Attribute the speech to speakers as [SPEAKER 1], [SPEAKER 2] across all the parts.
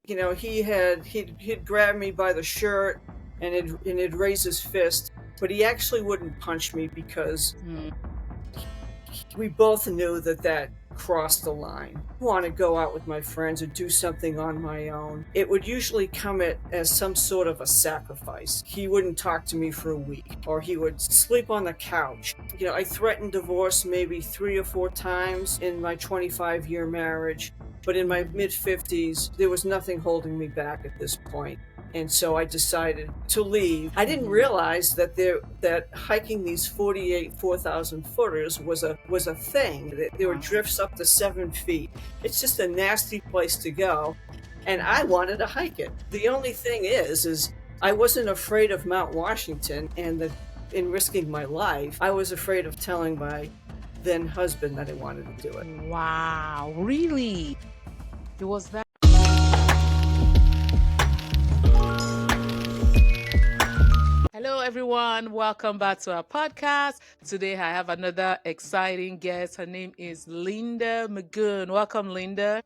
[SPEAKER 1] he'd grab me by the shirt and he'd raise his fist, but he actually wouldn't punch me because
[SPEAKER 2] Mm.
[SPEAKER 1] we both knew that crossed the line. I want to go out with my friends or do something on my own. It would usually come as some sort of a sacrifice. He wouldn't talk to me for a week, or he would sleep on the couch. I threatened divorce maybe 3 or 4 times in my 25-year marriage, but in my mid-50s, there was nothing holding me back at this point. And so I decided to leave. I didn't realize that hiking these 4,000 footers was a thing. There were
[SPEAKER 2] Wow.
[SPEAKER 1] drifts up to 7 feet. It's just a nasty place to go, and I wanted to hike it. The only thing is I wasn't afraid of Mount Washington in risking my life. I was afraid of telling my then husband that I wanted to do it.
[SPEAKER 2] Wow, really? It was that. Hello, everyone. Welcome back to our podcast. Today, I have another exciting guest. Her name is Linda Magoon. Welcome, Linda.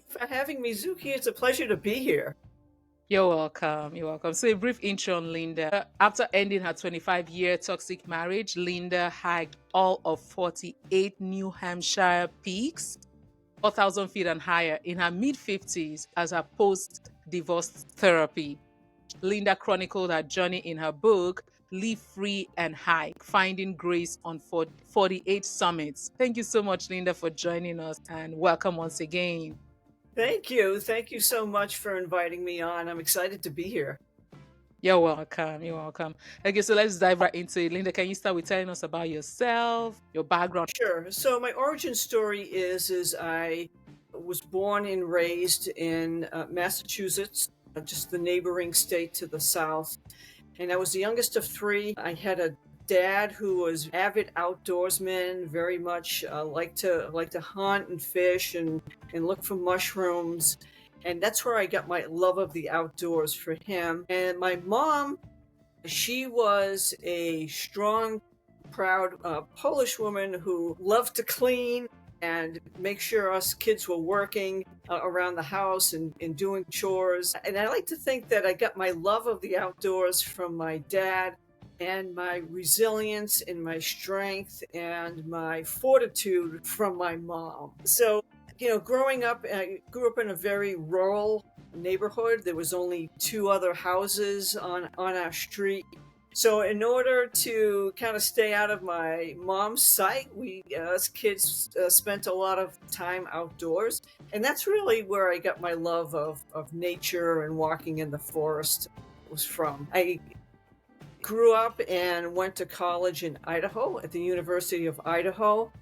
[SPEAKER 1] For having me, Zuki, it's a pleasure to be here.
[SPEAKER 2] You're welcome. You're welcome. So, a brief intro on Linda. After ending her 25-year toxic marriage, Linda hiked all of 48 New Hampshire peaks, 4,000 feet and higher, in her mid-50s as her post-divorce therapy. Linda chronicled her journey in her book, Live Free and Hike, Finding Grace on 48 Summits. Thank you so much, Linda, for joining us, and welcome once again.
[SPEAKER 1] Thank you. Thank you so much for inviting me on. I'm excited to be here.
[SPEAKER 2] You're welcome. You're welcome. Okay, so let's dive right into it. Linda, can you start with telling us about yourself, your background?
[SPEAKER 1] Sure. So my origin story is I was born and raised in Massachusetts, just the neighboring state to the south. And I was the youngest of 3. I had a dad who was avid outdoorsman, very much liked to hunt and fish and look for mushrooms. And that's where I got my love of the outdoors for him. And my mom, she was a strong, proud Polish woman who loved to clean and make sure us kids were working around the house and doing chores. And I like to think that I got my love of the outdoors from my dad, and my resilience and my strength and my fortitude from my mom. So, growing up, I grew up in a very rural neighborhood. There was only 2 other houses on our street. So in order to kind of stay out of my mom's sight, we as kids spent a lot of time outdoors. And that's really where I got my love of nature and walking in the forest was from. I grew up and went to college in Idaho at the University of Idaho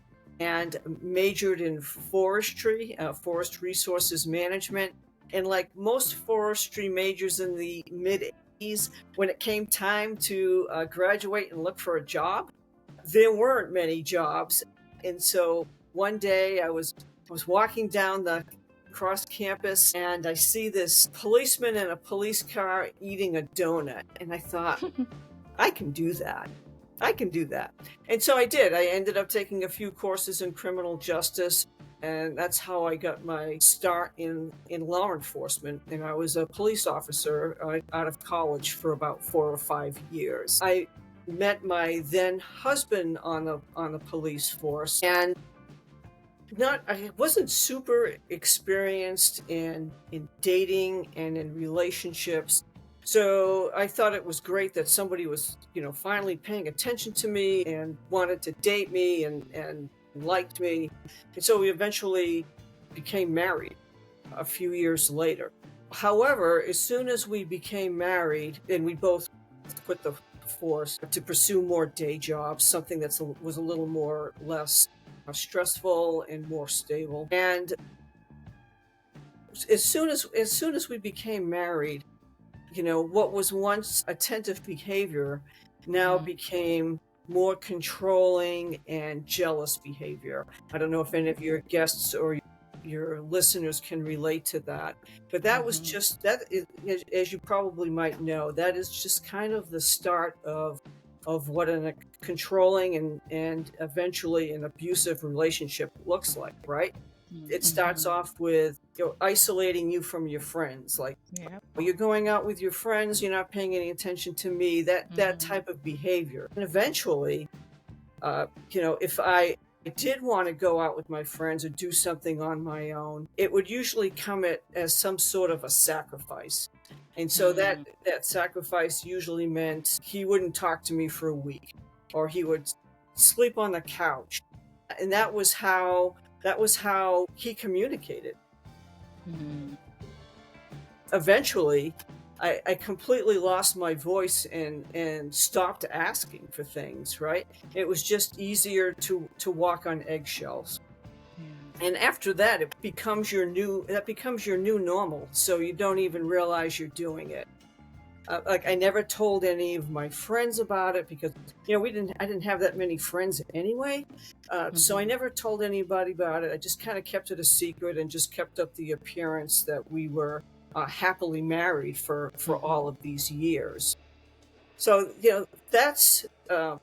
[SPEAKER 1] and majored in forestry, forest resources management. And like most forestry majors in the mid-80s, when it came time to graduate and look for a job, there weren't many jobs. And so one day I was walking down the across campus and I see this policeman in a police car eating a donut. And I thought, I can do that. I can do that. And so I did. I ended up taking a few courses in criminal justice, and that's how I got my start in law enforcement. And I was a police officer out of college for about 4 or 5 years. I met my then husband on the police force, and I wasn't super experienced in dating and in relationships. So I thought it was great that somebody was, finally paying attention to me and wanted to date me and liked me. And so we eventually became married a few years later. However, as soon as we became married and we both quit the force to pursue more day jobs, something that was a little more less stressful and more stable. And as soon as we became married, what was once attentive behavior now became more controlling and jealous behavior. I don't know if any of your guests or your listeners can relate to that, but that was just that is, as you probably might know, that is just kind of the start of what a controlling and eventually an abusive relationship looks like, right? It starts
[SPEAKER 2] Mm-hmm.
[SPEAKER 1] off with, isolating you from your friends. Like,
[SPEAKER 2] Yeah.
[SPEAKER 1] you're going out with your friends, you're not paying any attention to me, that
[SPEAKER 2] Mm-hmm.
[SPEAKER 1] type of behavior. And eventually, if I did want to go out with my friends or do something on my own, it would usually come as some sort of a sacrifice. And so that
[SPEAKER 2] Mm-hmm.
[SPEAKER 1] that sacrifice usually meant he wouldn't talk to me for a week, or he would sleep on the couch. And that was how he communicated.
[SPEAKER 2] Mm-hmm.
[SPEAKER 1] Eventually, I completely lost my voice and stopped asking for things, right? It was just easier to walk on eggshells.
[SPEAKER 2] Yeah.
[SPEAKER 1] And after that, that becomes your new normal. So you don't even realize you're doing it. Like, I never told any of my friends about it because I didn't have that many friends anyway. So I
[SPEAKER 2] Mm-hmm.
[SPEAKER 1] never told anybody about it. I just kind of kept it a secret and just kept up the appearance that we were happily married for all
[SPEAKER 2] Mm-hmm.
[SPEAKER 1] of these years. So that's kind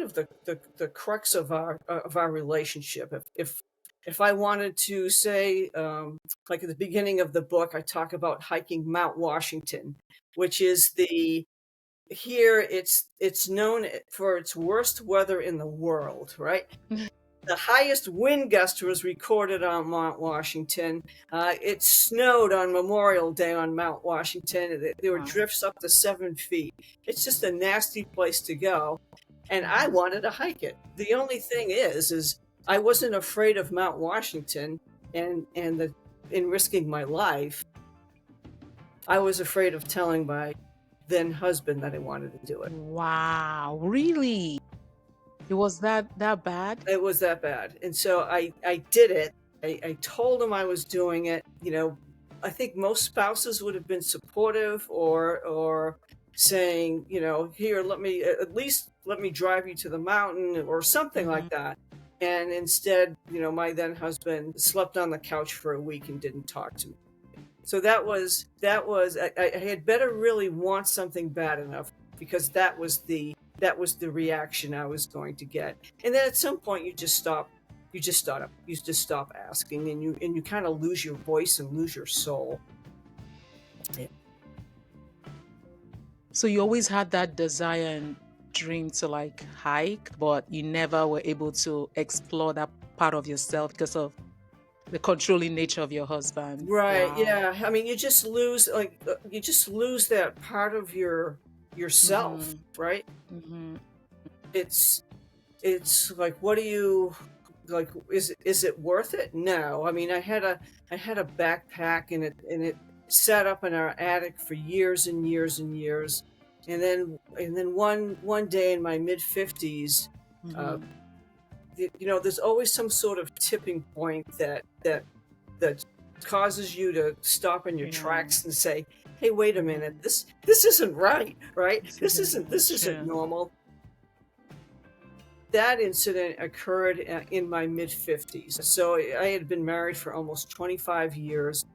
[SPEAKER 1] of the crux of our relationship. If I wanted to say, like at the beginning of the book, I talk about hiking Mount Washington, which is the here it's known for its worst weather in the world, right? The highest wind gust was recorded on Mount Washington. It snowed on Memorial Day on Mount Washington. There were
[SPEAKER 2] Wow.
[SPEAKER 1] drifts up to 7 feet. It's just a nasty place to go. And I
[SPEAKER 2] Mm-hmm.
[SPEAKER 1] wanted to hike it. The only thing is I wasn't afraid of Mount Washington and in risking my life. I was afraid of telling my then husband that I wanted to do it.
[SPEAKER 2] Wow. Really? It was that bad?
[SPEAKER 1] It was that bad. And so I did it. I told him I was doing it. I think most spouses would have been supportive, or saying, here, at least let me drive you to the mountain or something
[SPEAKER 2] Mm-hmm.
[SPEAKER 1] like that. And instead, my then husband slept on the couch for a week and didn't talk to me. So I had better really want something bad enough, because that was the reaction I was going to get. And then at some point you just stop asking, and you kind of lose your voice and lose your soul. Yeah.
[SPEAKER 2] So you always had that desire and dream to like hike, but you never were able to explore that part of yourself because of the controlling nature of your husband.
[SPEAKER 1] Right,
[SPEAKER 2] Wow.
[SPEAKER 1] yeah. I mean, you just lose that part of yourself,
[SPEAKER 2] Mm-hmm.
[SPEAKER 1] right?
[SPEAKER 2] Mm-hmm.
[SPEAKER 1] It's like, what do you like, is it worth it? No. I mean, I had a backpack, and it sat up in our attic for years and years and years. And then one day in my mid 50s, uh
[SPEAKER 2] Mm-hmm.
[SPEAKER 1] there's always some sort of tipping point that causes you to stop in your
[SPEAKER 2] Yeah.
[SPEAKER 1] tracks and say, "Hey, wait a minute.
[SPEAKER 2] Mm-hmm.
[SPEAKER 1] This isn't right, right?
[SPEAKER 2] This
[SPEAKER 1] This
[SPEAKER 2] isn't
[SPEAKER 1] isn't this isn't
[SPEAKER 2] true.
[SPEAKER 1] normal." That incident occurred in my mid 50s. So I had been married for almost 25 years.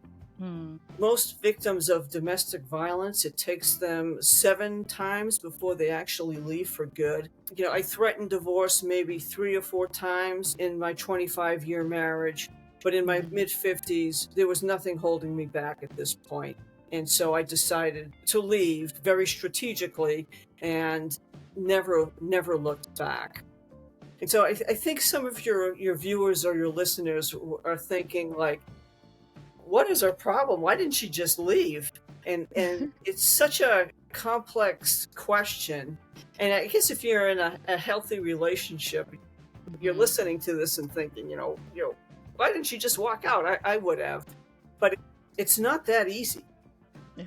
[SPEAKER 2] Mm.
[SPEAKER 1] Most victims of domestic violence, it takes them 7 times before they actually leave for good. I threatened divorce maybe 3 or 4 times in my 25-year marriage, but in my
[SPEAKER 2] Mm-hmm.
[SPEAKER 1] mid 50s, there was nothing holding me back at this point. And so I decided to leave very strategically and never looked back. And so I think some of your viewers or your listeners are thinking, like, what is her problem? Why didn't she just leave? And it's such a complex question. And I guess if you're in a healthy relationship, you're
[SPEAKER 2] Mm-hmm.
[SPEAKER 1] listening to this and thinking, why didn't she just walk out? I would have. But it's not that easy.
[SPEAKER 2] Yeah.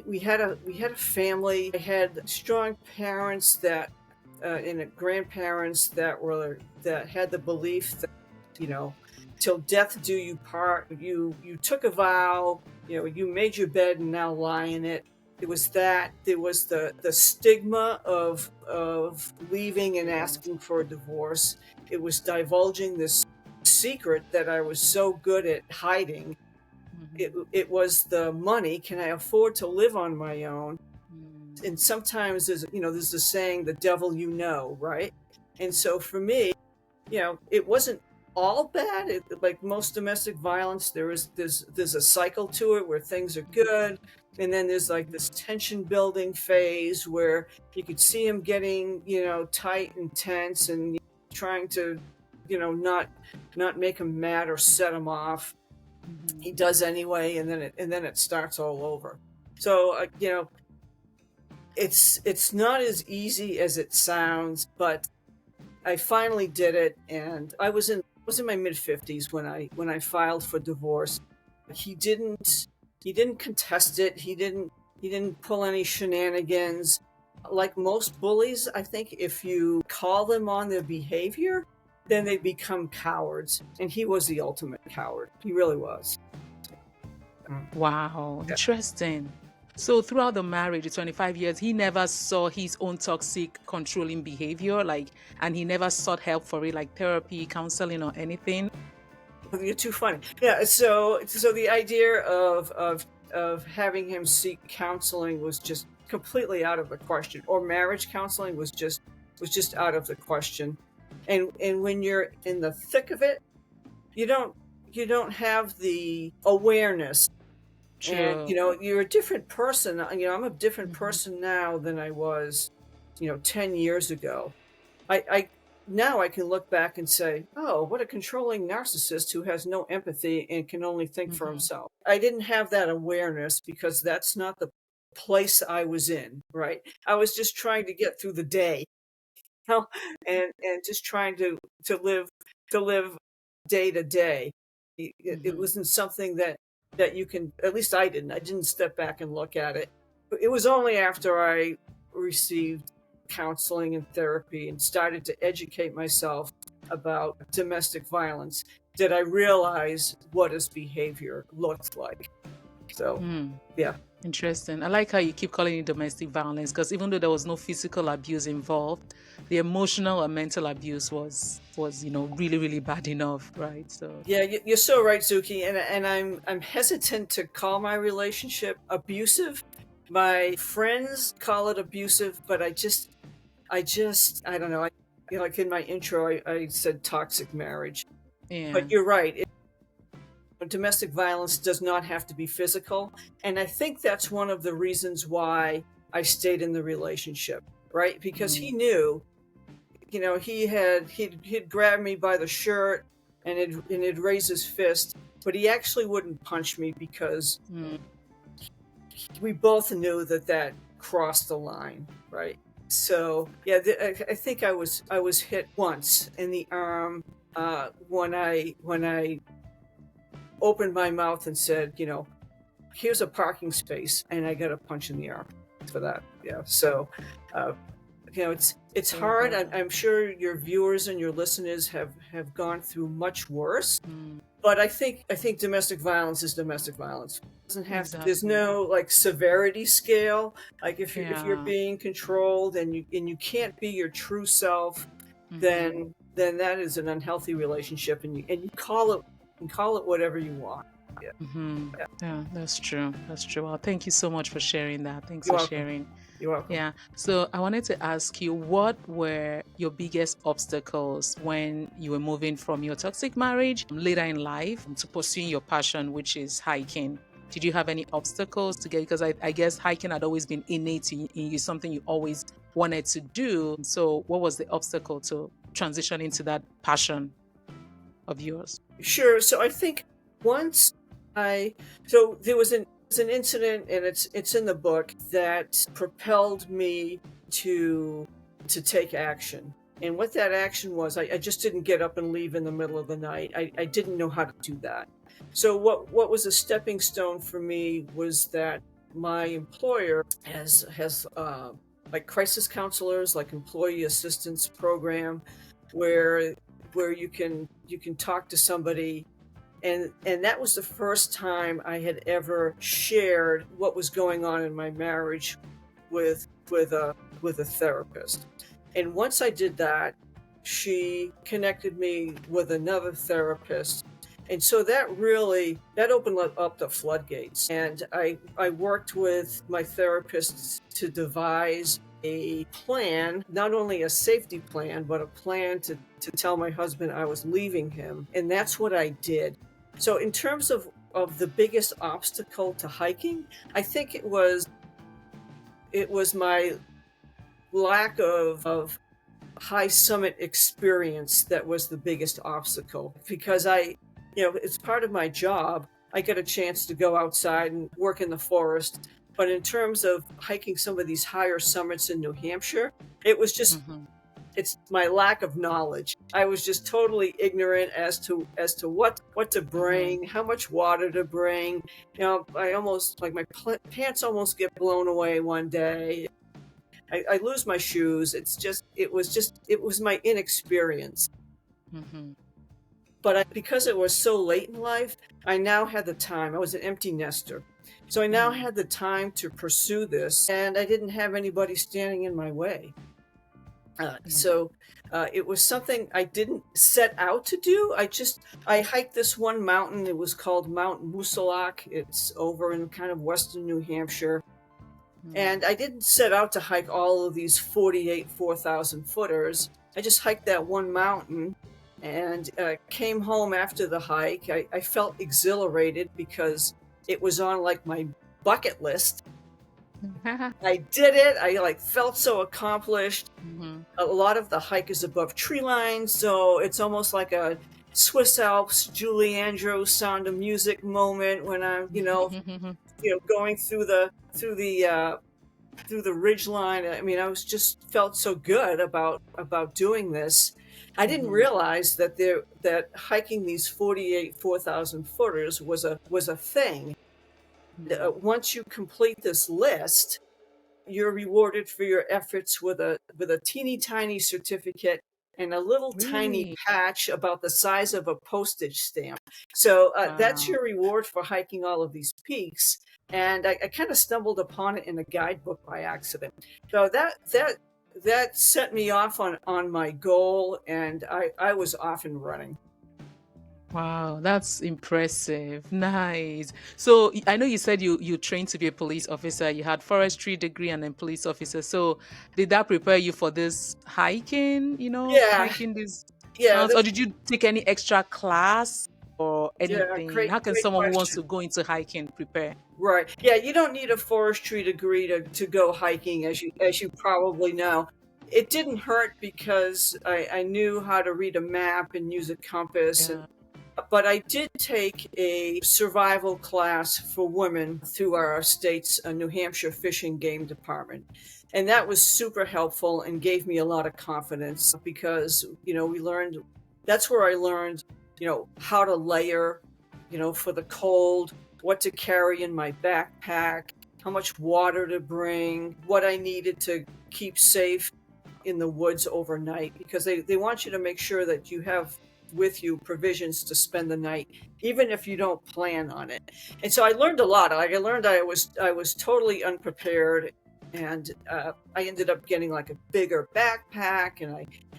[SPEAKER 1] We had a family. I had strong parents and grandparents that had the belief that, you know till death do you part. You took a vow. You made your bed and now lie in it. It was that. There was the stigma of leaving and asking for a divorce. It was divulging this secret that I was so good at hiding. it,
[SPEAKER 2] Mm-hmm.
[SPEAKER 1] it was the money. Can I afford to live on my own?
[SPEAKER 2] Mm.
[SPEAKER 1] And sometimes there's the saying, the devil, right? And so for me, it wasn't all bad. Like most domestic violence, there's a cycle to it where things are good, and then there's like this tension building phase where you could see him getting, tight and tense, and trying to, not make him mad or set him off. He does anyway, and then it starts all over. So it's not as easy as it sounds, but I finally did it, and I was in my mid-50s when I filed for divorce. He didn't contest it. He didn't pull any shenanigans. Like most bullies, I think if you call them on their behavior, then they become cowards, and he was the ultimate coward. He really was.
[SPEAKER 2] Wow, interesting. So throughout the marriage, the 25 years, he never saw his own toxic controlling behavior, and he never sought help for it, like therapy, counseling, or anything.
[SPEAKER 1] You're too funny. Yeah. So the idea of having him seek counseling was just completely out of the question, or marriage counseling was just out of the question. And when you're in the thick of it, you don't have the awareness.
[SPEAKER 2] True.
[SPEAKER 1] And you're a different person. I'm a different person now than I was 10 years ago. Now I can look back and say, oh, what a controlling narcissist who has no empathy and can only think for himself. I didn't have that awareness because that's not the place I was in, right? I was just trying to get through the day, and just trying to live day to day. It wasn't something that you can, at least I didn't step back and look at it. It was only after I received counseling and therapy and started to educate myself about domestic violence did I realize what his behavior looked like. So, yeah.
[SPEAKER 2] Interesting. I like how you keep calling it domestic violence, because even though there was no physical abuse involved, the emotional and mental abuse was really, really bad enough, right? So
[SPEAKER 1] yeah, you're so right, Zuki, and I'm hesitant to call my relationship abusive. My friends call it abusive, but I don't know. Like in my intro, I said toxic marriage.
[SPEAKER 2] yeah.
[SPEAKER 1] But you're right. Domestic violence does not have to be physical. And I think that's one of the reasons why I stayed in the relationship, right? Because he knew, he'd grab me by the shirt and he'd raise his fist, but he actually wouldn't punch me because we both knew that crossed the line, right? So yeah, I think I was hit once in the arm when I opened my mouth and said, here's a parking space, and I got a punch in the arm for that. Yeah. So, it's hard. I'm sure your viewers and your listeners have gone through much worse. But I think domestic violence is domestic violence. It doesn't have to, there's no like severity scale. Like if you're being controlled and you can't be your true self, then that is an unhealthy relationship, and you call it whatever you want. Yeah.
[SPEAKER 2] Yeah, that's true. Well, thank you so much for sharing that. Thanks
[SPEAKER 1] You're
[SPEAKER 2] for
[SPEAKER 1] welcome.
[SPEAKER 2] sharing.
[SPEAKER 1] You're welcome.
[SPEAKER 2] Yeah. So I wanted to ask you, what were your biggest obstacles when you were moving from your toxic marriage later in life to pursuing your passion, which is hiking? Did you have any obstacles to get? Because I guess hiking had always been innate in you, something you always wanted to do. So what was the obstacle to transition into that passion of yours?
[SPEAKER 1] Sure. So I think once so there was an incident, and it's in the book, that propelled me to take action. And what that action was, I just didn't get up and leave in the middle of the night. I didn't know how to do that. So what was a stepping stone for me was that my employer has like crisis counselors, like employee assistance program, where you can talk to somebody. And that was the first time I had ever shared what was going on in my marriage with a therapist. And once I did that, she connected me with another therapist. And so that opened up the floodgates. And I worked with my therapist to devise a plan, not only a safety plan, but a plan to tell my husband I was leaving him. And that's what I did. So in terms of the biggest obstacle to hiking, I think it was my lack of high summit experience that was the biggest obstacle, because it's part of my job. I get a chance to go outside and work in the forest. But in terms of hiking some of these higher summits in New Hampshire, it was just, it's my lack of knowledge. I was just totally ignorant as to what to bring, how much water to bring. I almost, like, my pants almost get blown away one day. I lose my shoes. It was my inexperience. But because it was so late in life, I now had the time. I was an empty nester. So I now had the time to pursue this, and I didn't have anybody standing in my way. So it was something I didn't set out to do. I hiked this one mountain. It was called Mount Moosilauke. It's over in kind of western New Hampshire. And I didn't set out to hike all of these 48 4,000 footers. I just hiked that one mountain and came home after the hike. I felt exhilarated because it was on, like, my bucket list. I did it. I felt so accomplished. A lot of the hike is above tree line, so it's almost like a Swiss Alps Julie Andrews Sound of Music moment when I'm, going through the ridge line. I mean, I was just felt so good about doing this. I didn't realize that hiking these 48 4,000 footers was a thing. Once you complete this list, you're rewarded for your efforts with a teeny tiny certificate and a little tiny patch about the size of a postage stamp. So that's your reward for hiking all of these peaks. And I kind of stumbled upon it in a guidebook by accident. So that set me off on my goal, and I was off and running.
[SPEAKER 2] Wow, that's impressive. Nice. So I know you said you trained to be a police officer. You had forestry degree and then police officer. So did that prepare you for this hiking, hiking these mountains? Or did you take any extra class or anything? How can someone who wants to go into hiking prepare?
[SPEAKER 1] Right. Yeah, you don't need a forestry degree to go hiking, as you probably know. It didn't hurt because I knew how to read a map and use a compass. But I did take a survival class for women through our state's New Hampshire Fish and Game Department. And that was super helpful and gave me a lot of confidence because, that's where I learned, how to layer, for the cold, what to carry in my backpack, how much water to bring, what I needed to keep safe in the woods overnight, because they want you to make sure that you have with you provisions to spend the night, even if you don't plan on it. And so I learned a lot. I learned I was totally unprepared, and I ended up getting like a bigger backpack,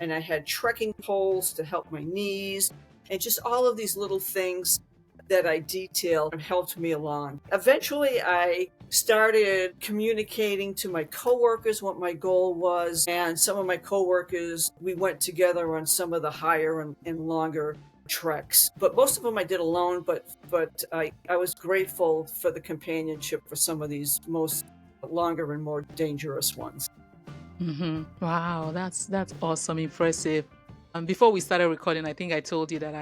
[SPEAKER 1] and I had trekking poles to help my knees, and just all of these little things that I detailed helped me along. Eventually, I started communicating to my coworkers what my goal was, and some of my coworkers, we went together on some of the higher and longer treks. But most of them I did alone, but I was grateful for the companionship for some of these most longer and more dangerous ones.
[SPEAKER 2] Wow, that's awesome, impressive. Before we started recording, I think I told you that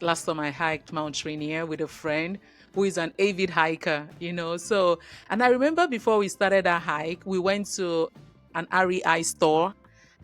[SPEAKER 2] last time I hiked Mount Rainier with a friend who is an avid hiker, So, and I remember before we started our hike, we went to an REI store,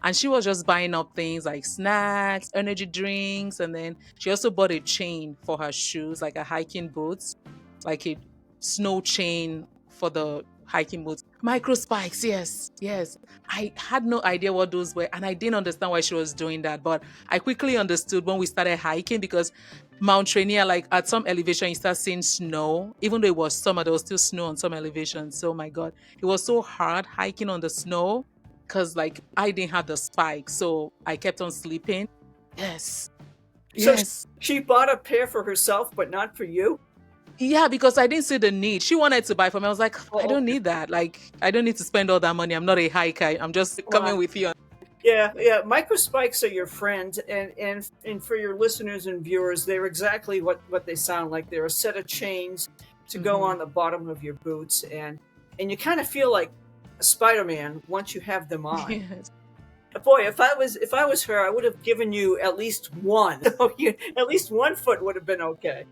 [SPEAKER 2] and she was just buying up things like snacks, energy drinks, and then she also bought a chain for her shoes, like a hiking boots, like a snow chain for the hiking boots. Micro spikes, yes. I had no idea what those were, and I didn't understand why she was doing that, but I quickly understood when we started hiking, because Mount Rainier, like at some elevation, you start seeing snow. Even though it was summer, there was still snow on some elevations. So, my God, it was so hard hiking on the snow because, like, I didn't have the spikes, so I kept on sleeping. Yes.
[SPEAKER 1] So she bought a pair for herself, but not for you?
[SPEAKER 2] Yeah, because I didn't see the need. She wanted to buy for me. I was like, I
[SPEAKER 1] Oh,
[SPEAKER 2] don't
[SPEAKER 1] okay.
[SPEAKER 2] need that. Like, I don't need to spend all that money. I'm not a hiker. I'm just
[SPEAKER 1] Well,
[SPEAKER 2] coming with you.
[SPEAKER 1] yeah, yeah. Microspikes are your friend, and for your listeners and viewers, they're exactly what they sound like. They're a set of chains to go
[SPEAKER 2] Hmm.
[SPEAKER 1] on the bottom of your boots, and you kind of feel like Spider-Man once you have them on.
[SPEAKER 2] Yes.
[SPEAKER 1] Boy, if I was her, I would have given you at least one. At least one foot would have been okay.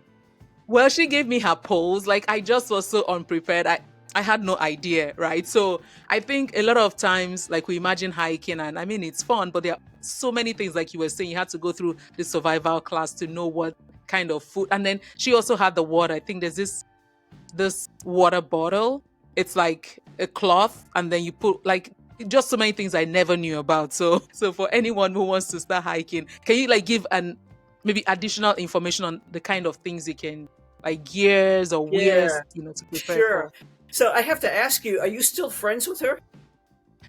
[SPEAKER 2] Well, she gave me her pose. Like, I just was so unprepared. I had no idea, right? So I think a lot of times, like, we imagine hiking, and I mean, it's fun, but there are so many things, like you were saying, you had to go through the survival class to know what kind of food. And then she also had the water. I think there's this water bottle. It's like a cloth, and then you put like just so many things I never knew about. So for anyone who wants to start hiking, can you like give an maybe additional information on the kind of things you can, like gears or
[SPEAKER 1] Yeah,
[SPEAKER 2] wears, to prepare
[SPEAKER 1] sure.
[SPEAKER 2] for?
[SPEAKER 1] So I have to ask you, are you still friends with her?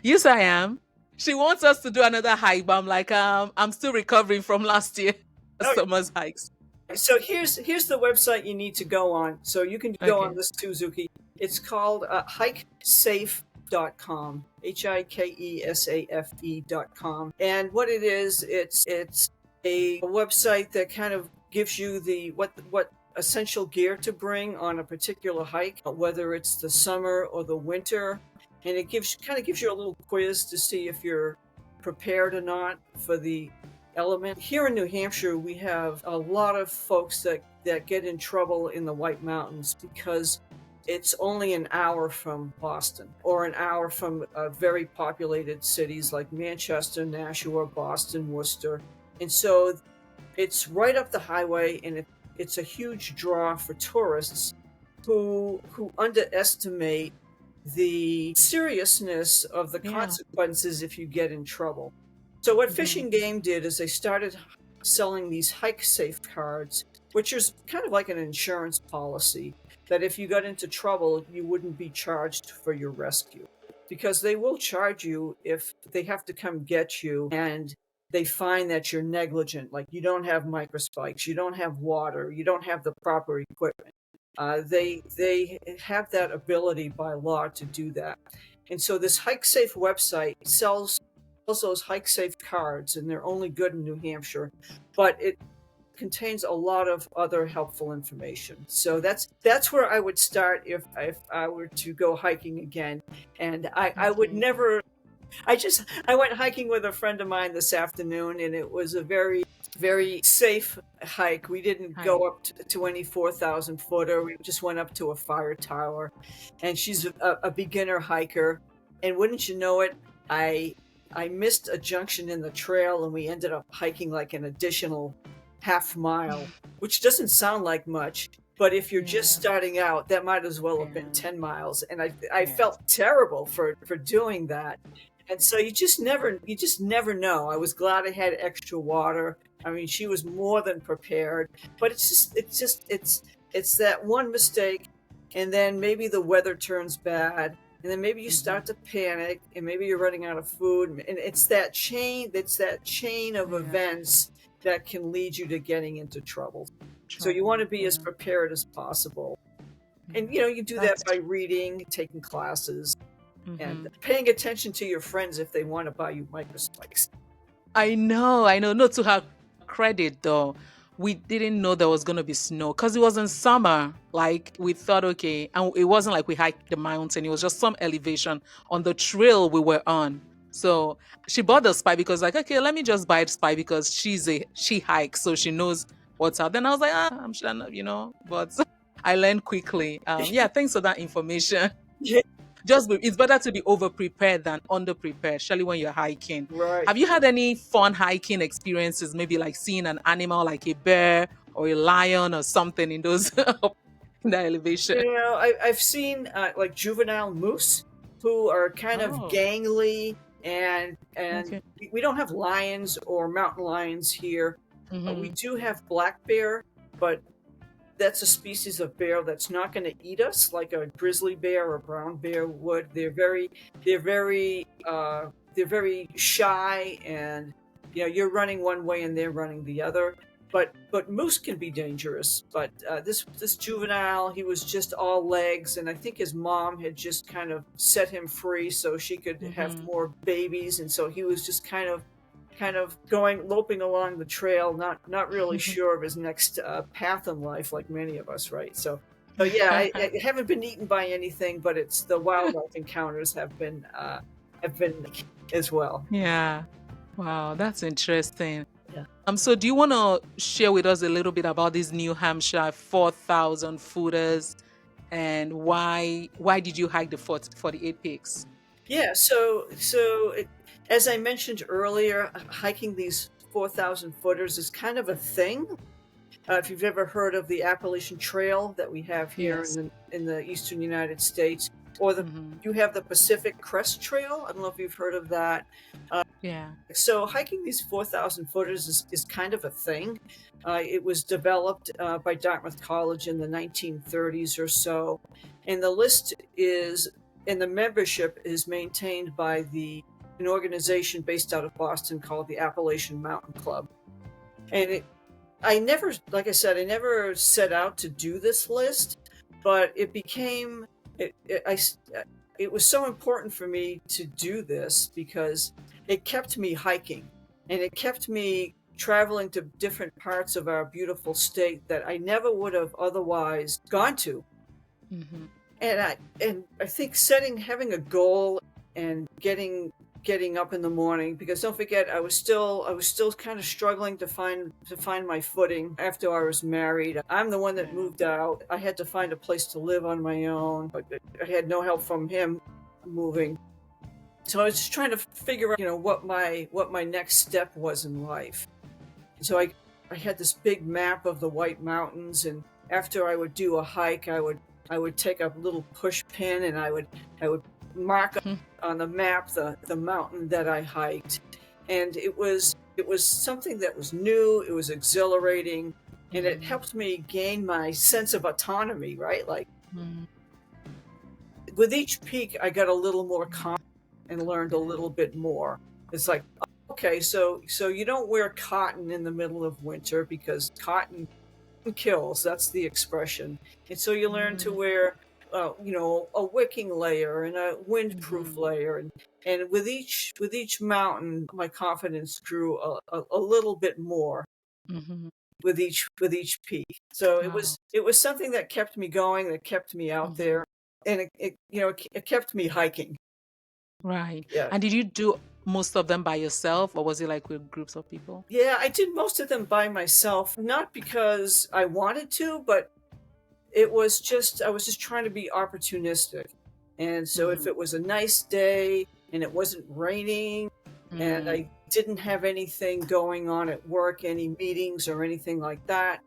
[SPEAKER 2] Yes, I am. She wants us to do another hike, but I'm like, I'm still recovering from last year
[SPEAKER 1] Oh,
[SPEAKER 2] summer's hikes.
[SPEAKER 1] so here's the website you need to go on. So you can go on
[SPEAKER 2] Okay.
[SPEAKER 1] this Suzuki. It's called hikesafe.com. HIKESAFE.com. And what it is, it's a website that kind of gives you the what essential gear to bring on a particular hike, whether it's the summer or the winter. And it gives you a little quiz to see if you're prepared or not for the element. Here in New Hampshire, we have a lot of folks that get in trouble in the White Mountains because it's only an hour from Boston or an hour from very populated cities like Manchester, Nashua, Boston, Worcester. And so it's right up the highway, and it's a huge draw for tourists who underestimate the seriousness of the
[SPEAKER 2] Yeah.
[SPEAKER 1] consequences if you get in trouble. So what
[SPEAKER 2] Hmm.
[SPEAKER 1] Fishing Game did is they started selling these hike safe cards, which is kind of like an insurance policy that if you got into trouble, you wouldn't be charged for your rescue. Because they will charge you if they have to come get you and they find that you're negligent, like you don't have microspikes, you don't have water, you don't have the proper equipment. They have that ability by law to do that. And so this Hike Safe website sells those Hike Safe cards, and they're only good in New Hampshire, but it contains a lot of other helpful information. So that's where I would start if I were to go hiking again. And I would
[SPEAKER 2] Okay.
[SPEAKER 1] never I went hiking with a friend of mine this afternoon, and it was a very safe hike. We didn't
[SPEAKER 2] Hi.
[SPEAKER 1] go up to any 4,000 footer. We just went up to a fire tower, and she's a beginner hiker. And wouldn't you know it, I missed a junction in the trail, and we ended up hiking like an additional half mile, which doesn't sound like much. But if you're just
[SPEAKER 2] Yeah.
[SPEAKER 1] starting out, that might as well have been
[SPEAKER 2] Yeah.
[SPEAKER 1] 10 miles. And I
[SPEAKER 2] Yes.
[SPEAKER 1] felt terrible for doing that. And so you just never know. I was glad I had extra water. I mean, she was more than prepared, but it's that one mistake, and then maybe the weather turns bad, and then maybe you
[SPEAKER 2] Hmm.
[SPEAKER 1] start to panic, and maybe you're running out of food, and it's that chain of
[SPEAKER 2] Yeah.
[SPEAKER 1] events that can lead you to getting into trouble. So you want
[SPEAKER 2] Trouble.
[SPEAKER 1] to be as
[SPEAKER 2] Yeah.
[SPEAKER 1] prepared as possible. And
[SPEAKER 2] Yeah.
[SPEAKER 1] you do that
[SPEAKER 2] That's
[SPEAKER 1] by reading, taking classes,
[SPEAKER 2] true.
[SPEAKER 1] and
[SPEAKER 2] Hmm.
[SPEAKER 1] paying attention to your friends if they want to buy you microspikes.
[SPEAKER 2] I know. I know. Not to her credit, though, we didn't know there was going to be snow because it was in summer. Like, we thought, okay, and it wasn't like we hiked the mountain. It was just some elevation on the trail we were on. So she bought the spike because, like, okay, let me just buy the spike because she hikes, so she knows what's out. Then I was like, I'm sure, but I learned quickly. Yeah, thanks for that information.
[SPEAKER 1] Yeah,
[SPEAKER 2] It's better to be over prepared than under prepared, especially when you're hiking.
[SPEAKER 1] right.
[SPEAKER 2] Have you had any fun hiking experiences, maybe like seeing an animal like a bear or a lion or something in those in that elevation?
[SPEAKER 1] I've seen like juvenile moose who are kind of
[SPEAKER 2] Oh,
[SPEAKER 1] gangly, and
[SPEAKER 2] okay.
[SPEAKER 1] we don't have lions or mountain lions here. We
[SPEAKER 2] Mm-hmm.
[SPEAKER 1] do have black bear, but that's a species of bear that's not going to eat us like a grizzly bear or brown bear would. They're very, they're very shy, and you're running one way and they're running the other. but moose can be dangerous. But this juvenile, he was just all legs, and I think his mom had just kind of set him free so she could have
[SPEAKER 2] Mm-hmm.
[SPEAKER 1] more babies, and so he was just kind of going loping along the trail, not really sure of his next path in life, like many of us, right? So yeah, I haven't been eaten by anything, but it's the wildlife encounters have been as well.
[SPEAKER 2] Yeah. Wow, that's interesting.
[SPEAKER 1] Yeah.
[SPEAKER 2] So do you want to share with us a little bit about these New Hampshire 4,000 footers and why did you hike the 48 peaks?
[SPEAKER 1] Yeah, as I mentioned earlier, hiking these 4,000 footers is kind of a thing. If you've ever heard of the Appalachian Trail that we have here
[SPEAKER 2] Yes.
[SPEAKER 1] in the eastern United States, or
[SPEAKER 2] Mm-hmm.
[SPEAKER 1] you have the Pacific Crest Trail. I don't know if you've heard of that.
[SPEAKER 2] Yeah.
[SPEAKER 1] So hiking these 4,000 footers is kind of a thing. It was developed by Dartmouth College in the 1930s or so, and the membership is maintained by an organization based out of Boston called the Appalachian Mountain Club. And like I said, I never set out to do this list, but it was so important for me to do this because it kept me hiking, and it kept me traveling to different parts of our beautiful state that I never would have otherwise gone to.
[SPEAKER 2] Mm-hmm.
[SPEAKER 1] And I think having a goal and getting up in the morning, because don't forget, I was still kind of struggling to find my footing after I was married. I'm the one that moved out. I had to find a place to live on my own, but I had no help from him moving. So I was just trying to figure out, what my next step was in life. And so I had this big map of the White Mountains, and after I would do a hike, I would take a little push pin, and I would mark on the map the mountain that I hiked. And it was something that was new, it was exhilarating, and it helped me gain my sense of autonomy, right? Like with each peak, I got a little more confident and learned a little bit more. It's like, okay, so you don't wear cotton in the middle of winter because cotton kills. That's the expression. And so you learn to wear, a wicking layer and a windproof layer. And with each mountain, my confidence grew a little bit more
[SPEAKER 2] Mm-hmm.
[SPEAKER 1] with each peak. So it
[SPEAKER 2] Wow.
[SPEAKER 1] was something that kept me going, that kept me out
[SPEAKER 2] Mm-hmm.
[SPEAKER 1] there, and it kept me hiking.
[SPEAKER 2] Right.
[SPEAKER 1] Yeah.
[SPEAKER 2] And did you do most of them by yourself, or was it like with groups of people?
[SPEAKER 1] Yeah, I did most of them by myself, not because I wanted to, but I was just trying to be opportunistic. And so if
[SPEAKER 2] Mm-hmm.
[SPEAKER 1] it was a nice day and it wasn't raining and
[SPEAKER 2] Mm-hmm.
[SPEAKER 1] I didn't have anything going on at work, any meetings or anything like that,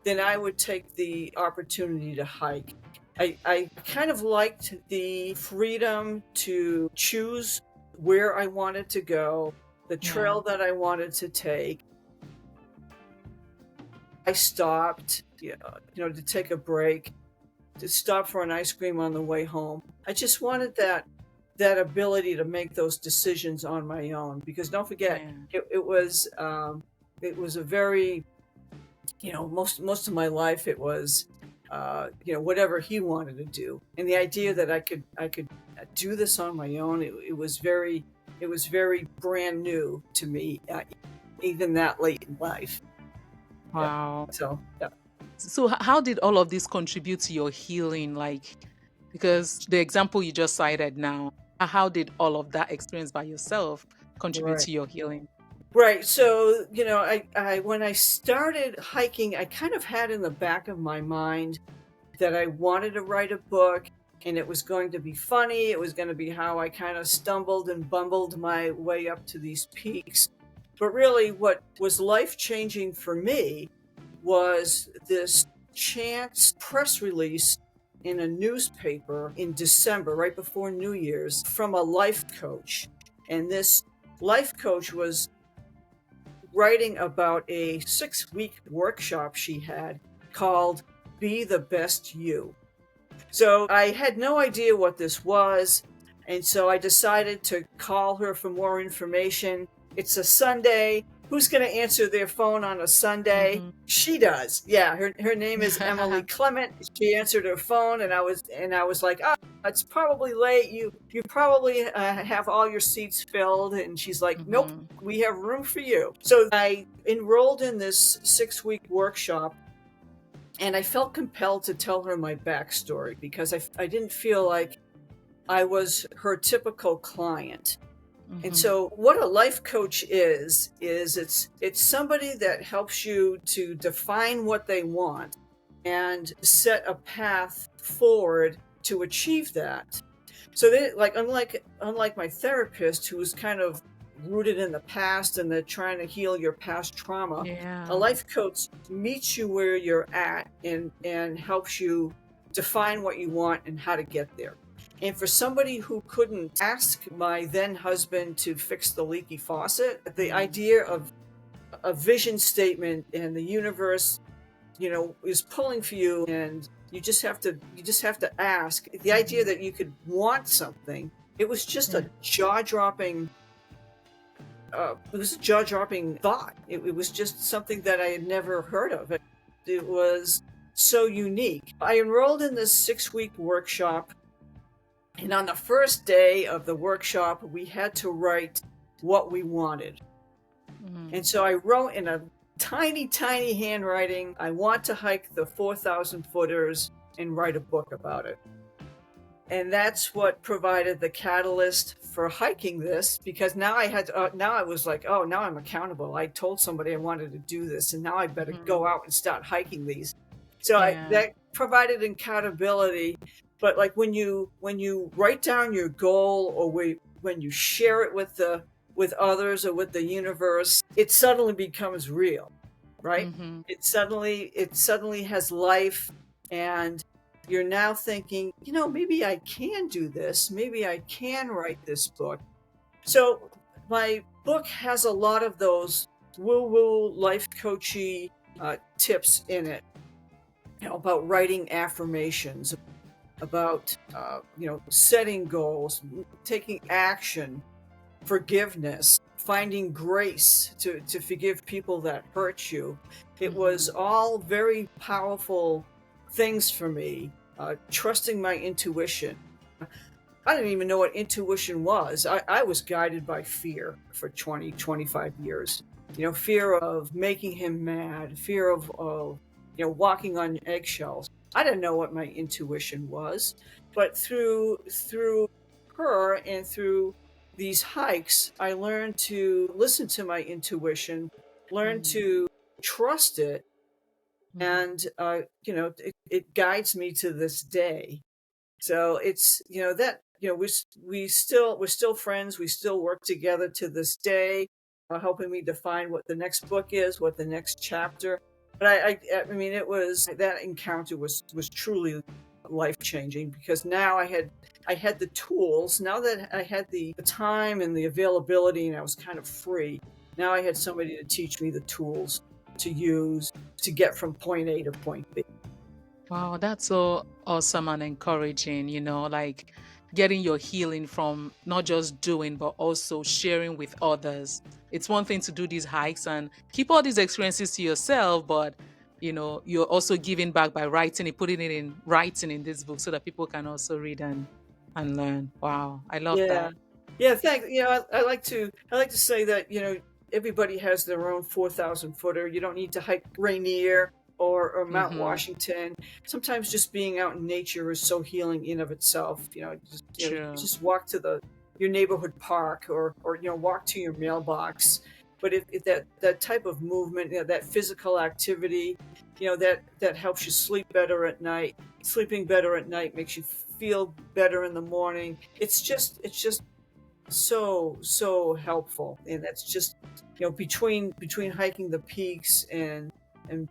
[SPEAKER 1] then I would take the opportunity to hike. I kind of liked the freedom to choose where I wanted to go, the
[SPEAKER 2] Yeah.
[SPEAKER 1] trail that I wanted to take. I stopped, to take a break, to stop for an ice cream on the way home. I just wanted that ability to make those decisions on my own, because don't forget,
[SPEAKER 2] Yeah.
[SPEAKER 1] it was a very, most of my life it was, whatever he wanted to do, and the idea that I could do this on my own, it was very brand new to me, even that late in life. Yeah.
[SPEAKER 2] Wow.
[SPEAKER 1] So yeah.
[SPEAKER 2] So how did all of this contribute to your healing? Like, because the example you just cited now, how did all of that experience by yourself contribute
[SPEAKER 1] Right.
[SPEAKER 2] to your healing?
[SPEAKER 1] Right. So, I when I started hiking, I kind of had in the back of my mind that I wanted to write a book, and it was going to be funny. It was going to be how I kind of stumbled and bumbled my way up to these peaks. But really, what was life-changing for me was this chance press release in a newspaper in December, right before New Year's, from a life coach. And this life coach was writing about a 6-week workshop she had called Be the Best You. So I had no idea what this was, and so I decided to call her for more information. It's a Sunday. who's going to answer their phone on a Sunday?
[SPEAKER 2] Mm-hmm.
[SPEAKER 1] She does. Yeah, her name is Emily Clement. She answered her phone, and I was like, oh, it's probably late. You probably have all your seats filled. And she's like, nope,
[SPEAKER 2] Mm-hmm.
[SPEAKER 1] we have room for you. So I enrolled in this 6-week workshop, and I felt compelled to tell her my backstory because I didn't feel like I was her typical client. And
[SPEAKER 2] Mm-hmm.
[SPEAKER 1] so what a life coach is it's somebody that helps you to define what they want and set a path forward to achieve that. So they, like, unlike my therapist, who is kind of rooted in the past and they're trying to heal your past trauma, a
[SPEAKER 2] Yeah.
[SPEAKER 1] life coach meets you where you're at and helps you define what you want and how to get there. And for somebody who couldn't ask my then husband to fix the leaky faucet, the idea of a vision statement and the universe, is pulling for you, and you just have to ask. The idea that you could want something, it was just a jaw-dropping thought. It was just something that I had never heard of. It was so unique. I enrolled in this 6-week workshop, and on the first day of the workshop, we had to write what we wanted.
[SPEAKER 2] Mm-hmm.
[SPEAKER 1] And so I wrote in a tiny, tiny handwriting, I want to hike the 4,000 footers and write a book about it. And that's what provided the catalyst for hiking this, because now I was like, oh, now I'm accountable. I told somebody I wanted to do this, and now I better go out and start hiking these. So that provided accountability. But like when you write down your goal, or when you share it with others or with the universe, it suddenly becomes real, right?
[SPEAKER 2] Mm-hmm.
[SPEAKER 1] It suddenly has life, and you're now thinking, maybe I can do this. Maybe I can write this book. So my book has a lot of those woo-woo life coachy tips in it, about writing affirmations, about setting goals, taking action, forgiveness, finding grace to forgive people that hurt you. It was all very powerful things for me. Trusting my intuition. I didn't even know what intuition was. I was guided by fear for 25 years. Fear of making him mad, fear of walking on eggshells. I didn't know what my intuition was, but through her and through these hikes, I learned to listen to my intuition, learn to trust it, and it guides me to this day. So it's that we're still friends. We still work together to this day, helping me define what the next book is, what the next chapter. But I mean, it was that encounter was truly life changing, because now I had the tools. Now that I had the time and the availability, and I was kind of free. Now I had somebody to teach me the tools to use to get from point A to point B.
[SPEAKER 2] Wow, that's so awesome and encouraging, like getting your healing from not just doing, but also sharing with others. It's one thing to do these hikes and keep all these experiences to yourself, but you're also giving back by writing it, putting it in writing in this book so that people can also read and learn. Wow, I love
[SPEAKER 1] Yeah.
[SPEAKER 2] that.
[SPEAKER 1] Yeah, thanks. I like to say that, everybody has their own 4,000 footer. You don't need to hike Rainier or Mount
[SPEAKER 2] Mm-hmm.
[SPEAKER 1] Washington. Sometimes just being out in nature is so healing in of itself. You
[SPEAKER 2] True.
[SPEAKER 1] just walk to your neighborhood park, or walk to your mailbox. But if that type of movement, that physical activity, that helps you sleep better at night. Sleeping better at night makes you feel better in the morning. It's just so helpful. And that's just between hiking the peaks and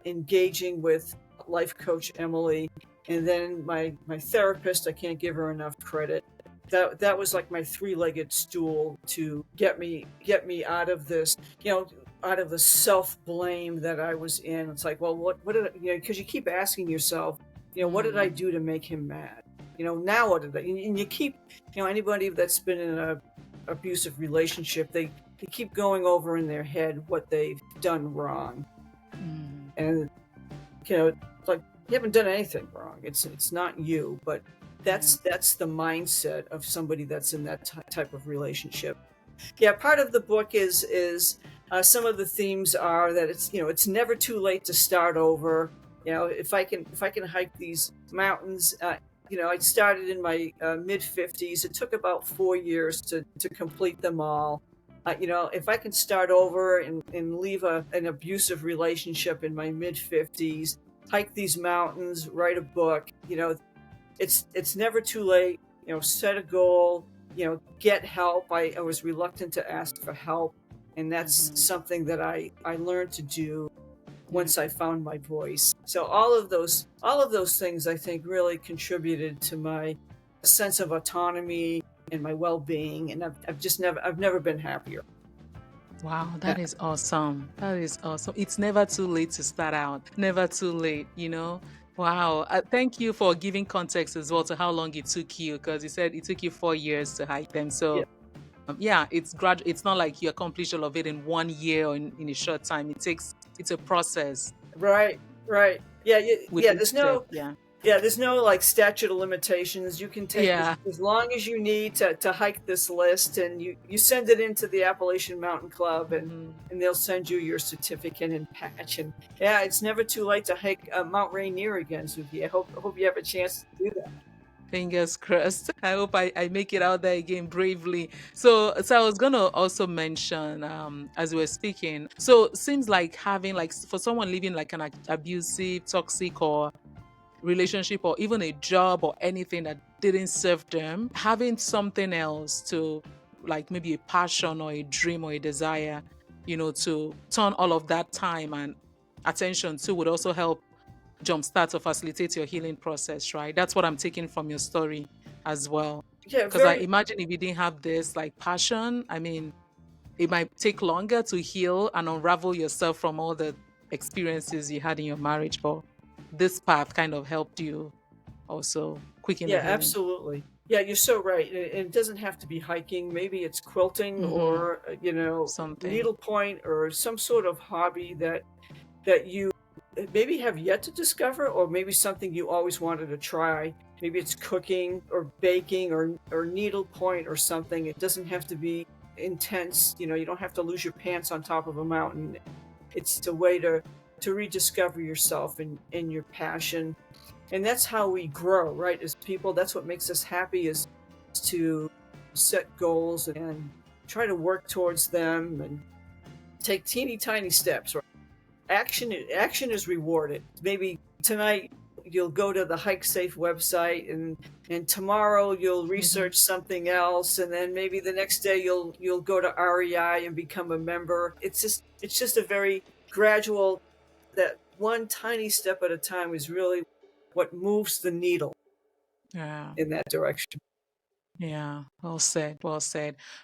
[SPEAKER 1] engaging with life coach Emily, and then my therapist. I can't give her enough credit. That was like my three-legged stool to get me out of this, out of the self-blame that I was in. It's like, well, what did I, because you keep asking yourself, what did I do to make him mad? Now what did I, and you keep, anybody that's been in abusive relationship, they keep going over in their head what they've done wrong. And, it's like, you haven't done anything wrong. It's not you, but that's the mindset of somebody that's in that type of relationship. Yeah, part of the book is some of the themes are that it's never too late to start over. If I can hike these mountains, I started in my mid-50s. It took about 4 years to complete them all. If I can start over and leave an abusive relationship in my mid-50s, hike these mountains, write a book, it's never too late. Set a goal, get help. I was reluctant to ask for help, and that's something that I learned to do once I found my voice. So all of those things, I think, really contributed to my sense of autonomy and my well-being, and I've never been happier.
[SPEAKER 2] Wow, that is awesome. That is awesome. It's never too late to start out. Never too late, Wow. Thank you for giving context as well to how long it took you, because you said it took you 4 years to hike them. So it's gradual. It's not like you accomplish all of it in 1 year or in a short time. It's a process.
[SPEAKER 1] Right. Yeah. There's no like statute of limitations. You can take as long as you need to hike this list, and you send it into the Appalachian Mountain Club, and they'll send you your certificate and patch. And it's never too late to hike Mount Rainier again, Suki. I hope you have a chance to do that.
[SPEAKER 2] Fingers crossed. I hope I make it out there again bravely. So I was gonna also mention, as we were speaking, so it seems like having, like, for someone living like an abusive, toxic or relationship, or even a job or anything that didn't serve them, having something else to, like maybe a passion or a dream or a desire, to turn all of that time and attention to, would also help jumpstart or facilitate your healing process, right? That's what I'm taking from your story as well.
[SPEAKER 1] Yeah,
[SPEAKER 2] because I imagine if you didn't have this like passion, I mean, it might take longer to heal and unravel yourself from all the experiences you had in your marriage, but this path kind of helped you also quicken the healing.
[SPEAKER 1] Absolutely. Yeah, you're so right. It doesn't have to be hiking. Maybe it's quilting or something, needlepoint, or some sort of hobby that you maybe have yet to discover, or maybe something you always wanted to try. Maybe it's cooking or baking or needlepoint or something. It doesn't have to be intense. You don't have to lose your pants on top of a mountain. It's a way to rediscover yourself and your passion. And that's how we grow, right? As people, that's what makes us happy, is to set goals and try to work towards them and take teeny tiny steps, right? Action is rewarded. Maybe tonight you'll go to the Hike Safe website, and tomorrow you'll research something else, and then maybe the next day you'll go to REI and become a member. It's just a very gradual, that one tiny step at a time is really what moves the needle in that direction.
[SPEAKER 2] Yeah, well said.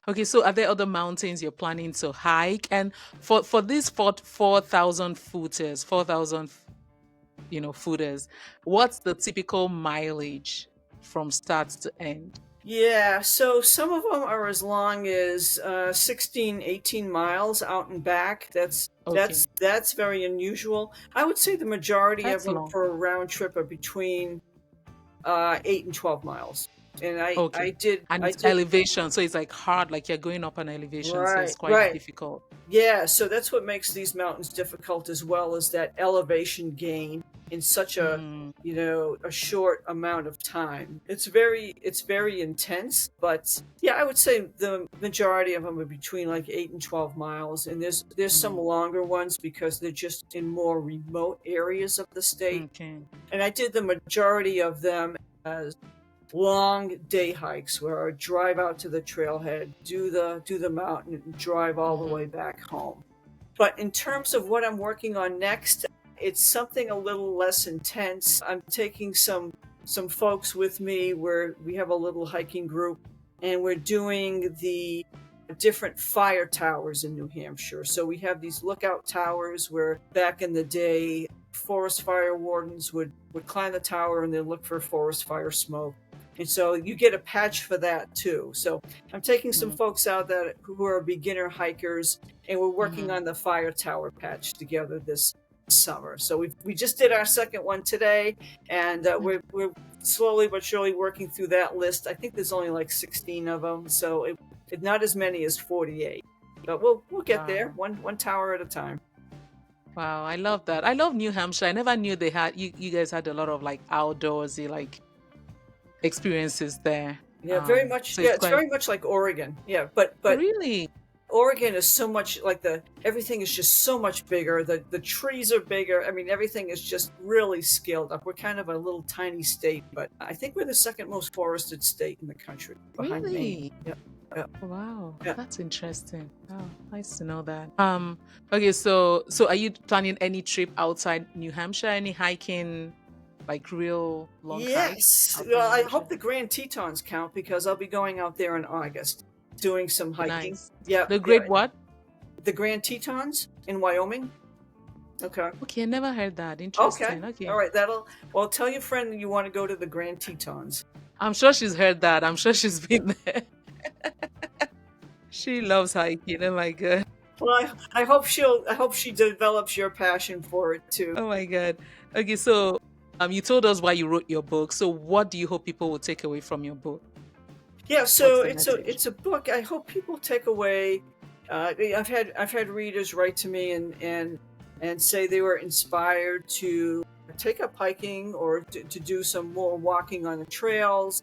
[SPEAKER 2] Okay, so are there other mountains you're planning to hike? And for these 4,000 footers, footers, what's the typical mileage from start to end?
[SPEAKER 1] Yeah, so some of them are as long as 16, 18 miles out and back. That's very unusual. I would say the majority of them for a round trip are between 8 and 12 miles. And I did
[SPEAKER 2] elevation, so it's like hard, like you're going up an elevation, so it's quite difficult.
[SPEAKER 1] Yeah, so that's what makes these mountains difficult as well, as that elevation gain in such a a short amount of time. It's very intense, but yeah, I would say the majority of them are between like 8 and 12 miles, and there's some longer ones because they're just in more remote areas of the state. And I did the majority of them as long day hikes, where I drive out to the trailhead, do the mountain, and drive all the way back home. But in terms of what I'm working on next, it's something a little less intense. I'm taking some folks with me, where we have a little hiking group, and we're doing the different fire towers in New Hampshire. So we have these lookout towers where back in the day, forest fire wardens would climb the tower and then look for forest fire smoke. And so you get a patch for that too. So I'm taking some folks out who are beginner hikers, and we're working on the fire tower patch together this summer. So we just did our second one today, and we're slowly but surely working through that list. I think there's only like 16 of them, so it's not as many as 48, but we'll get there one tower at a time.
[SPEAKER 2] Wow, I love that. I love New Hampshire. I never knew they had you guys had a lot of like outdoorsy like experiences there.
[SPEAKER 1] Yeah, very much.
[SPEAKER 2] So
[SPEAKER 1] Yeah, it's very much like Oregon. Yeah, but
[SPEAKER 2] really,
[SPEAKER 1] Oregon is so much like everything is just so much bigger. The trees are bigger. I mean, everything is just really scaled up. We're kind of a little tiny state, but I think we're the second most forested state in the country behind Maine. Yeah. Yeah.
[SPEAKER 2] Wow,
[SPEAKER 1] yeah.
[SPEAKER 2] That's interesting. Oh, nice to know that. Okay, so are you planning any trip outside New Hampshire? Any hiking, like real long hikes?
[SPEAKER 1] Yes. Well, I hope the Grand Tetons count because I'll be going out there in August doing some hiking.
[SPEAKER 2] Nice.
[SPEAKER 1] Yeah.
[SPEAKER 2] The Great what?
[SPEAKER 1] The Grand Tetons in Wyoming. Okay.
[SPEAKER 2] Okay, I never heard that. Interesting. Okay.
[SPEAKER 1] All right. Well, tell your friend that you want to go to the Grand Tetons.
[SPEAKER 2] I'm sure she's heard that. I'm sure she's been there. She loves hiking. Oh my god.
[SPEAKER 1] Well, I hope she develops your passion for it too.
[SPEAKER 2] Oh my god. Okay, so you told us why you wrote your book. So what do you hope people will take away from your book?
[SPEAKER 1] Yeah, so it's a book. I hope people take away. I've had readers write to me and say they were inspired to take up hiking or to do some more walking on the trails,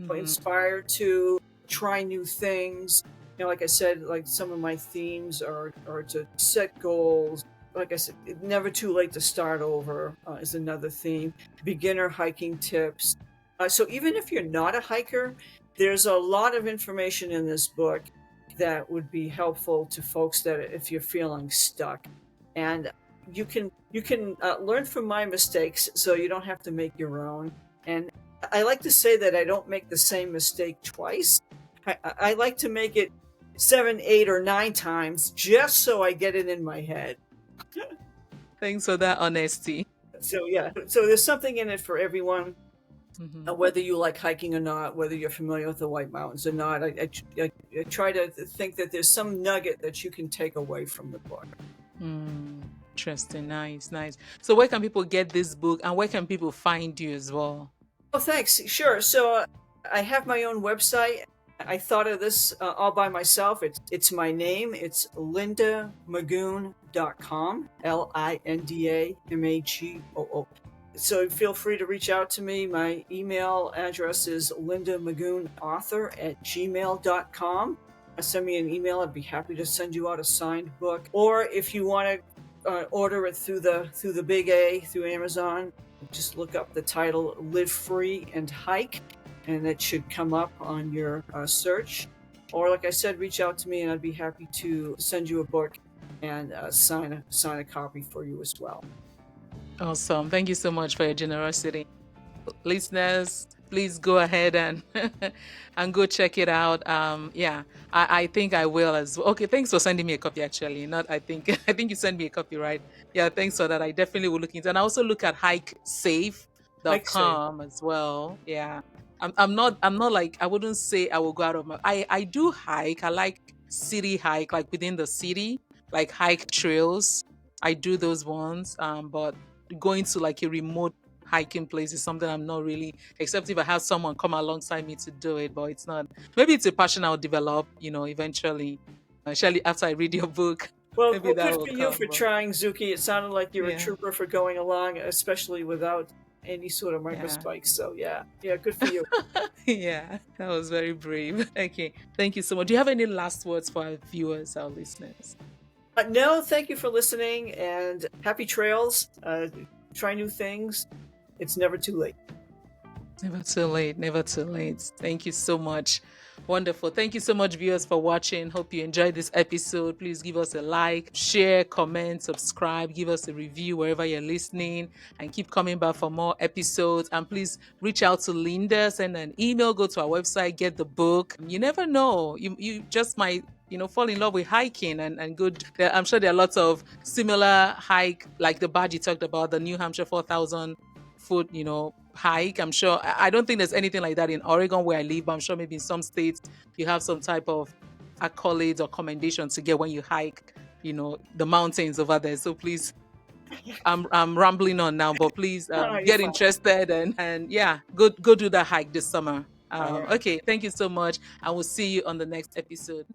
[SPEAKER 1] inspired to try new things. Like I said, like some of my themes are to set goals. Like I said, never too late to start over is another theme. Beginner hiking tips. So even if you're not a hiker, there's a lot of information in this book that would be helpful to folks that if you're feeling stuck. And you can learn from my mistakes so you don't have to make your own. And I like to say that I don't make the same mistake twice. I like to make it 7, 8, or 9 times just so I get it in my head.
[SPEAKER 2] Thanks for that honesty.
[SPEAKER 1] So yeah, so there's something in it for everyone, whether you like hiking or not, whether you're familiar with the White Mountains or not. I try to think that there's some nugget that you can take away from the book.
[SPEAKER 2] Interesting. Nice. So where can people get this book and where can people find you as well?
[SPEAKER 1] Oh, thanks. Sure. So I have my own website. I thought of this all by myself. It's my name. It's lindamagoon.com. LINDAMAGOO. So feel free to reach out to me. My email address is lindamagoonauthor@gmail.com. Send me an email. I'd be happy to send you out a signed book. Or if you want to order it through the Big A, through Amazon, just look up the title Live Free and Hike, and it should come up on your search. Or like I said, reach out to me and I'd be happy to send you a book and sign a copy for you as well.
[SPEAKER 2] Awesome. Thank you so much for your generosity. Listeners, please go ahead and go check it out. I think I will as well. Okay, thanks for sending me a copy actually. I think you sent me a copy, right? Yeah, thanks for that. I definitely will look into it. And I also look at hikesafe.com as well. Yeah. I'm not like, I wouldn't say I will go out of my I do hike. I like city hike, like within the city, like hike trails. I do those ones. But going to like a remote hiking place is something I'm not really, except if I have someone come alongside me to do it, but it's not. Maybe it's a passion I'll develop, eventually. Especially after I read your book.
[SPEAKER 1] Well, good for you for trying, Zuki. It sounded like you're a trooper for going along, especially without any sort of microspikes. So yeah, good for you.
[SPEAKER 2] Yeah, that was very brave. Okay, thank you so much. Do you have any last words for our viewers, our listeners?
[SPEAKER 1] No, thank you for listening, and happy trails. Try new things. It's never too late.
[SPEAKER 2] Never too late. Never too late. Thank you so much. Wonderful. Thank you so much, viewers, for watching. Hope you enjoyed this episode. Please give us a like, share, comment, subscribe, give us a review wherever you're listening, and keep coming back for more episodes. And please reach out to Linda, send an email, go to our website, get the book. You never know. You just might fall in love with hiking and good. I'm sure there are lots of similar hike, like the badge you talked about, the New Hampshire 4,000 foot, hike. I'm sure, I don't think there's anything like that in Oregon where I live, but I'm sure maybe in some states you have some type of accolades or commendations to get when you hike, the mountains over there. So please, I'm rambling on now, but please
[SPEAKER 1] No, you're
[SPEAKER 2] get
[SPEAKER 1] fine.
[SPEAKER 2] interested and yeah, go do that hike this summer.
[SPEAKER 1] All right.
[SPEAKER 2] Okay, thank you so much. I will see you on the next episode.